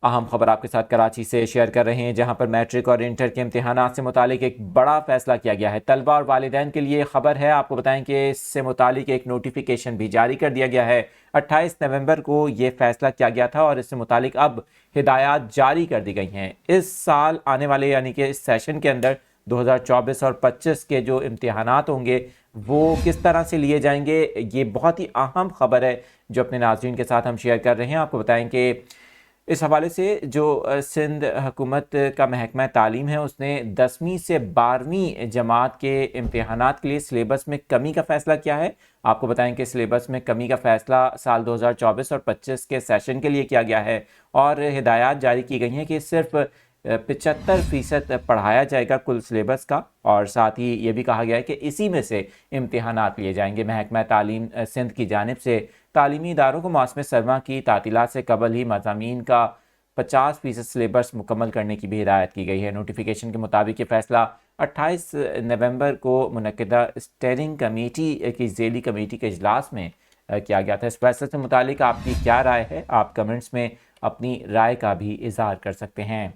اہم خبر آپ کے ساتھ کراچی سے شیئر کر رہے ہیں، جہاں پر میٹرک اور انٹر کے امتحانات سے متعلق ایک بڑا فیصلہ کیا گیا ہے۔ طلبہ اور والدین کے لیے خبر ہے، آپ کو بتائیں کہ اس سے متعلق ایک نوٹیفیکیشن بھی جاری کر دیا گیا ہے۔ 28 نومبر کو یہ فیصلہ کیا گیا تھا اور اس سے متعلق اب ہدایات جاری کر دی گئی ہیں۔ اس سال آنے والے یعنی کہ اس سیشن کے اندر 2024 اور 25 کے جو امتحانات ہوں گے وہ کس طرح سے لیے جائیں گے، یہ بہت ہی اہم خبر ہے جو اپنے ناظرین کے ساتھ ہم شیئر کر رہے ہیں۔ آپ کو بتائیں کہ اس حوالے سے جو سندھ حکومت کا محکمہ تعلیم ہے، اس نے 10ویں سے 12ویں جماعت کے امتحانات کے لیے سلیبس میں کمی کا فیصلہ کیا ہے۔ آپ کو بتائیں کہ سلیبس میں کمی کا فیصلہ سال 2024 اور 25 کے سیشن کے لیے کیا گیا ہے، اور ہدایات جاری کی گئی ہیں کہ صرف 75% پڑھایا جائے گا کل سلیبس کا، اور ساتھ ہی یہ بھی کہا گیا ہے کہ اسی میں سے امتحانات لیے جائیں گے۔ محکمہ تعلیم سندھ کی جانب سے تعلیمی اداروں کو موسم سرما کی تعطیلات سے قبل ہی مضامین کا 50% سلیبس مکمل کرنے کی بھی ہدایت کی گئی ہے۔ نوٹیفیکیشن کے مطابق یہ فیصلہ 28 نومبر کو منعقدہ اسٹیئرنگ کمیٹی کی ذیلی کمیٹی کے اجلاس میں کیا گیا تھا۔ اس فیصلے سے متعلق آپ کی کیا رائے ہے؟ آپ کمنٹس میں اپنی رائے کا بھی اظہار کر سکتے ہیں۔